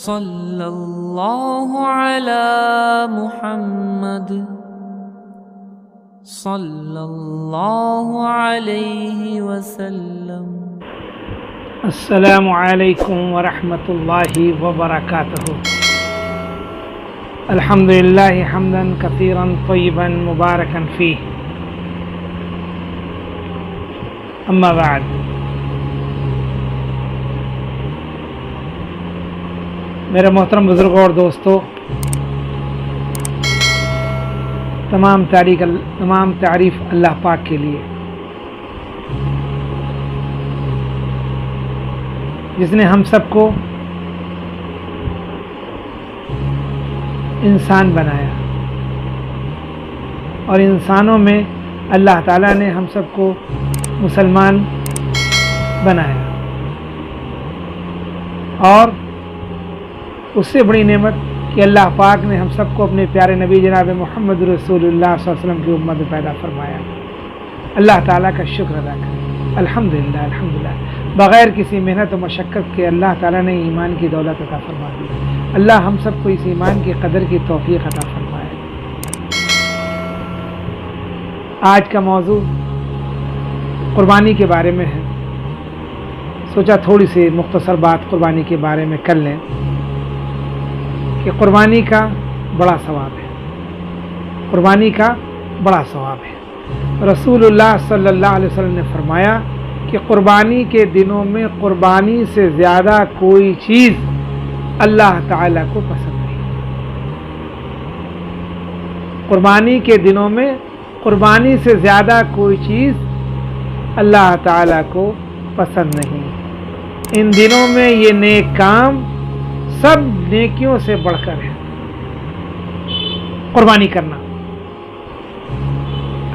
صلی اللہ علی محمد صلی اللہ علیہ وسلم۔ السلام علیکم ورحمۃ اللہ وبرکاتہ۔ الحمدللہ حمدا کثیرا طیبا مبارکا فیہ، اما بعد۔ میرے محترم بزرگوں اور دوستو، تمام تعریف اللہ پاک کے لیے، جس نے ہم سب کو انسان بنایا، اور انسانوں میں اللہ تعالیٰ نے ہم سب کو مسلمان بنایا، اور اس سے بڑی نعمت کہ اللہ پاک نے ہم سب کو اپنے پیارے نبی جناب محمد رسول اللہ صلی اللہ علیہ وسلم کی امت میں پیدا فرمایا۔ اللہ تعالیٰ کا شکر ادا کریں، الحمدللہ الحمدللہ۔ بغیر کسی محنت و مشقت کے اللہ تعالیٰ نے ایمان کی دولت عطا فرما دی۔ اللہ ہم سب کو اس ایمان کی قدر کی توفیق عطا فرمائے۔ آج کا موضوع قربانی کے بارے میں ہے۔ سوچا تھوڑی سی مختصر بات قربانی کے بارے میں کر لیں کہ قربانی کا بڑا ثواب ہے، قربانی کا بڑا ثواب ہے۔ رسول اللہ صلی اللہ علیہ وسلم نے فرمایا کہ قربانی کے دنوں میں قربانی سے زیادہ کوئی چیز اللہ تعالیٰ کو پسند نہیں۔ قربانی کے دنوں میں قربانی سے زیادہ کوئی چیز اللہ تعالیٰ کو پسند نہیں۔ ان دنوں میں یہ نیک کام سب نیکیوں سے بڑھ کر ہے، قربانی کرنا۔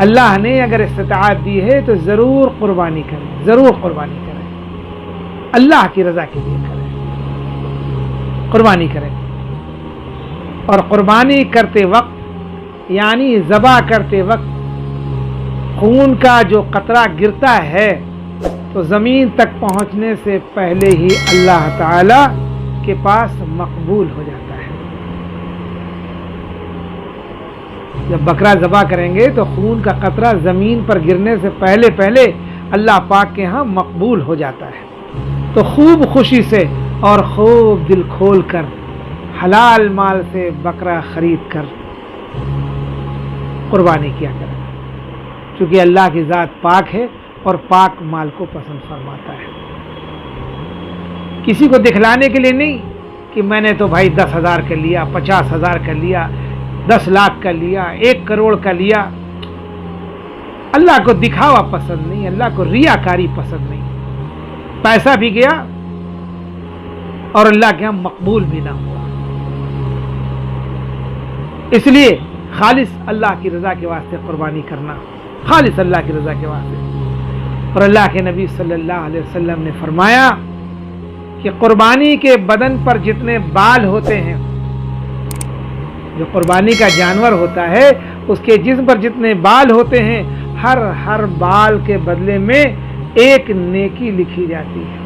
اللہ نے اگر استطاعت دی ہے تو ضرور قربانی کریں، ضرور قربانی کریں، اللہ کی رضا کے لیے کریں، قربانی کریں۔ اور قربانی کرتے وقت، یعنی ذبح کرتے وقت، خون کا جو قطرہ گرتا ہے تو زمین تک پہنچنے سے پہلے ہی اللہ تعالی کے پاس مقبول ہو جاتا ہے۔ جب بکرا ذبح کریں گے تو خون کا قطرہ زمین پر گرنے سے پہلے اللہ پاک کے ہاں مقبول ہو جاتا ہے۔ تو خوب خوشی سے اور خوب دل کھول کر حلال مال سے بکرا خرید کر قربانی کیا کریں، چونکہ اللہ کی ذات پاک ہے اور پاک مال کو پسند فرماتا ہے۔ کسی کو دکھلانے کے لیے نہیں کہ میں نے تو بھائی 10,000 کا لیا، 50,000 کا لیا، 10 لاکھ کا لیا، 1 کروڑ کا لیا۔ اللہ کو دکھاوا پسند نہیں، اللہ کو ریاکاری پسند نہیں۔ پیسہ بھی گیا اور اللہ کے ہاں مقبول بھی نہ ہوا۔ اس لیے خالص اللہ کی رضا کے واسطے قربانی کرنا، خالص اللہ کی رضا کے واسطے۔ اور اللہ کے نبی صلی اللہ علیہ وسلم نے فرمایا کہ قربانی کے بدن پر جتنے بال ہوتے ہیں، جو قربانی کا جانور ہوتا ہے اس کے جسم پر جتنے بال ہوتے ہیں، ہر بال کے بدلے میں ایک نیکی لکھی جاتی ہے۔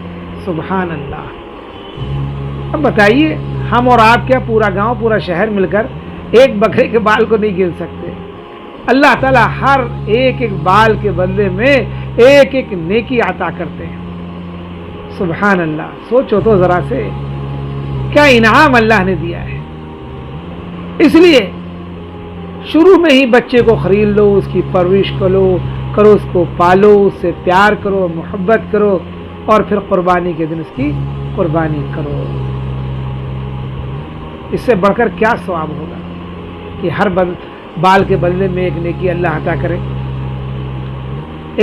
سبحان اللہ۔ اب بتائیے، ہم اور آپ کیا پورا گاؤں پورا شہر مل کر ایک بکرے کے بال کو نہیں گن سکتے؟ اللہ تعالیٰ ہر ایک بال کے بدلے میں ایک نیکی عطا کرتے ہیں۔ سبحان اللہ۔ سوچو تو ذرا سے کیا انعام اللہ نے دیا ہے۔ اس لیے شروع میں ہی بچے کو خرید لو، اس کی پرورش کرو، اس کو پالو، اس سے پیار کرو، محبت کرو، اور پھر قربانی کے دن اس کی قربانی کرو۔ اس سے بڑھ کر کیا ثواب ہوگا کہ ہر بال کے بدلے میں ایک نیکی اللہ عطا کرے۔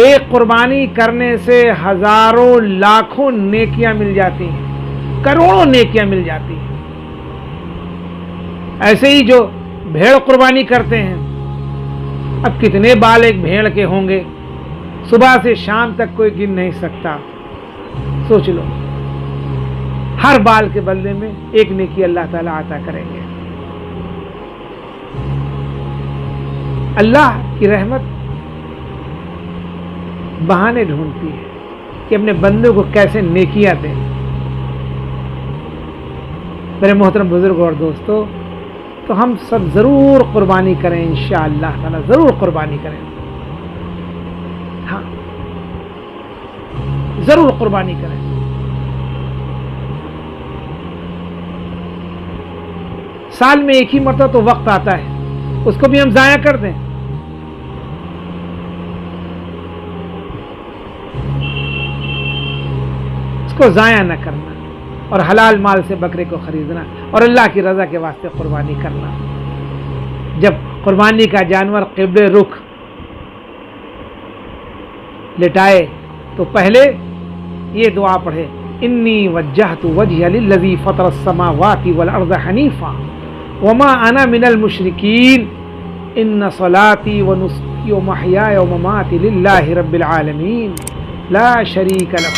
ایک قربانی کرنے سے ہزاروں لاکھوں نیکیاں مل جاتی ہیں، کروڑوں نیکیاں مل جاتی ہیں۔ ایسے ہی جو بھیڑ قربانی کرتے ہیں، اب کتنے بال ایک بھیڑ کے ہوں گے، صبح سے شام تک کوئی گن نہیں سکتا۔ سوچ لو، ہر بال کے بدلے میں ایک نیکی اللہ تعالیٰ عطا کریں گے۔ اللہ کی رحمت بہانے ڈھونڈتی ہے کہ اپنے بندوں کو کیسے نیکیاں دیں۔ میرے محترم بزرگ اور دوستو، تو ہم سب ضرور قربانی کریں، انشاءاللہ تعالی ضرور قربانی کریں، ہاں ضرور قربانی کریں۔ سال میں ایک ہی مرتبہ تو وقت آتا ہے، اس کو بھی ہم ضائع کر دیں؟ اس کو ضائع نہ کرنا، اور حلال مال سے بکرے کو خریدنا اور اللہ کی رضا کے واسطے قربانی کرنا۔ جب قربانی کا جانور قبلے رخ لٹائے تو پہلے یہ دعا پڑھے، انی وجہت وجہی للذی فطر السماوات والارض حنیفا وما انا من المشرکین ان صلاتی ونسکی ومحیای ومماتی للہ رب العالمین لا شریک لہ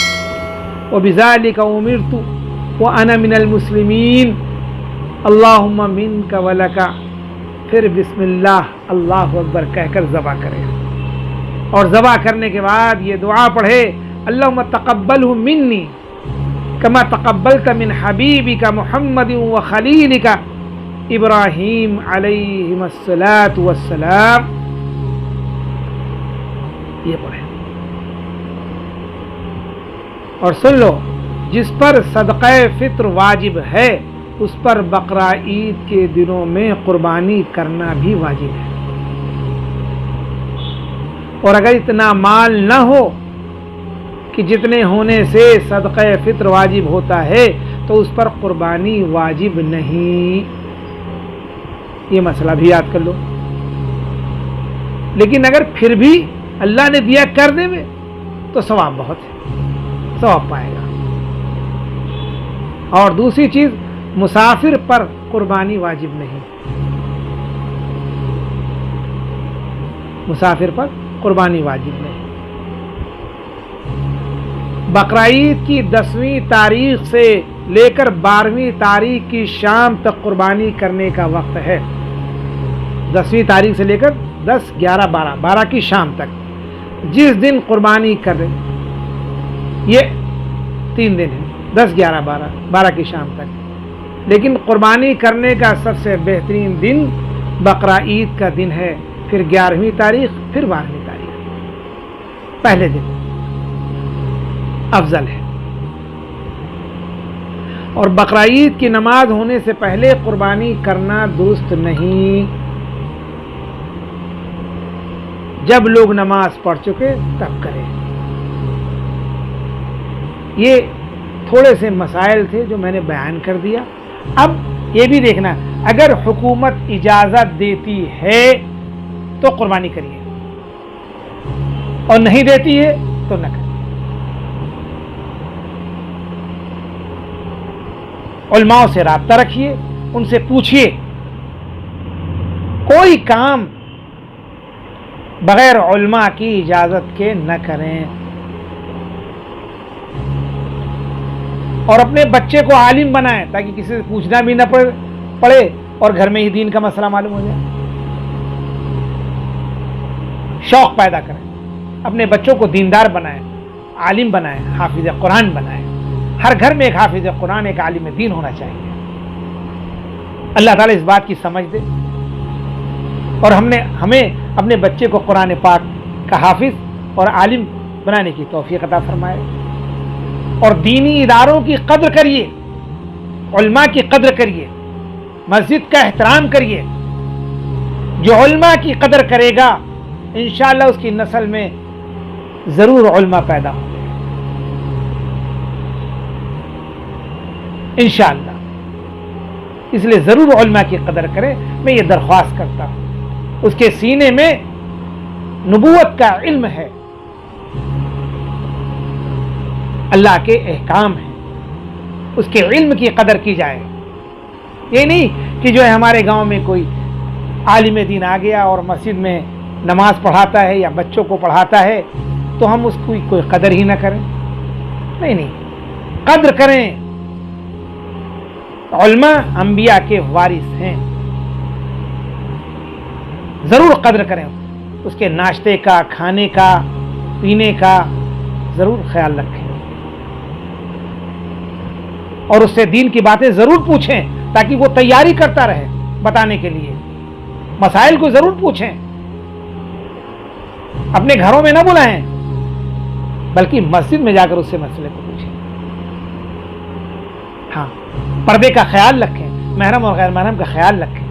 وبذالک امرت وانا من المسلمین اللہم منک ولک، پھر بسم اللہ اللہ اکبر کہہ کر ذبح کرے، اور ذبح کرنے کے بعد یہ دعا پڑھے، اللہم تقبلہ منی کما تقبلت من حبیبک محمد وخلیلک ابراہیم علیہ الصلاۃ والسلام، یہ پڑھے۔ اور سن لو، جس پر صدقہ فطر واجب ہے اس پر بقرہ عید کے دنوں میں قربانی کرنا بھی واجب ہے، اور اگر اتنا مال نہ ہو کہ جتنے ہونے سے صدقہ فطر واجب ہوتا ہے تو اس پر قربانی واجب نہیں، یہ مسئلہ بھی یاد کر لو۔ لیکن اگر پھر بھی اللہ نے دیا کر دے میں تو ثواب بہت ہے، ثواب پائے گا۔ اور دوسری چیز، مسافر پر قربانی واجب نہیں، مسافر پر قربانی واجب نہیں۔ بقرعید کی 10ویں تاریخ سے لے کر 12ویں تاریخ کی شام تک قربانی کرنے کا وقت ہے، 10ویں تاریخ سے لے کر 10، 11، 12 کی شام تک، جس دن قربانی کر رہے، یہ 3 دن ہیں، 10، 11، 12 کی شام تک۔ لیکن قربانی کرنے کا سب سے بہترین دن بقرہ عید کا دن ہے، پھر 11ویں تاریخ، پھر 12ویں تاریخ، پہلے دن افضل ہے۔ اور بقرہ عید کی نماز ہونے سے پہلے قربانی کرنا درست نہیں، جب لوگ نماز پڑھ چکے تب کریں۔ یہ تھوڑے سے مسائل تھے جو میں نے بیان کر دیا۔ اب یہ بھی دیکھنا، اگر حکومت اجازت دیتی ہے تو قربانی کریے، اور نہیں دیتی ہے تو نہ کریے۔ علماء سے رابطہ رکھیے، ان سے پوچھیے، کوئی کام بغیر علماء کی اجازت کے نہ کریں، اور اپنے بچے کو عالم بنائیں تاکہ کسی سے پوچھنا بھی نہ پڑے اور گھر میں ہی دین کا مسئلہ معلوم ہو جائے۔ شوق پیدا کریں، اپنے بچوں کو دیندار بنائیں، عالم بنائیں، حافظ قرآن بنائیں۔ ہر گھر میں ایک حافظ قرآن، ایک عالم دین ہونا چاہیے۔ اللہ تعالیٰ اس بات کی سمجھ دے، اور ہمیں اپنے بچے کو قرآن پاک کا حافظ اور عالم بنانے کی توفیق عطا فرمائے۔ اور دینی اداروں کی قدر کریے، علماء کی قدر کریے، مسجد کا احترام کریے۔ جو علماء کی قدر کرے گا انشاءاللہ اس کی نسل میں ضرور علماء پیدا ہوں گے، انشاءاللہ۔ اس لیے ضرور علماء کی قدر کریں، میں یہ درخواست کرتا ہوں۔ اس کے سینے میں نبوت کا علم ہے، اللہ کے احکام ہیں، اس کے علم کی قدر کی جائے۔ یہ نہیں کہ جو ہے ہمارے گاؤں میں کوئی عالم دین آ گیا اور مسجد میں نماز پڑھاتا ہے یا بچوں کو پڑھاتا ہے تو ہم اس کی کوئی قدر ہی نہ کریں۔ نہیں، قدر کریں۔ علماء انبیاء کے وارث ہیں، ضرور قدر کریں، اس کے ناشتے کا، کھانے کا، پینے کا ضرور خیال رکھیں۔ اور اس سے دین کی باتیں ضرور پوچھیں تاکہ وہ تیاری کرتا رہے بتانے کے لیے. مسائل کو ضرور پوچھیں, اپنے گھروں میں نہ بلائیں بلکہ مسجد میں جا کر اس سے مسئلے کو پوچھیں. ہاں, پردے کا خیال رکھیں, محرم اور غیر محرم کا خیال رکھیں.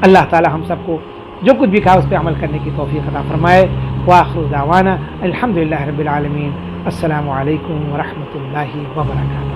اللہ تعالی ہم سب کو جو کچھ بھی کہا اس پہ عمل کرنے کی توفیق عطا فرمائے. وآخر دعوانا الحمدللہ رب العالمین. السلام علیکم ورحمۃ اللہ وبرکاتہ.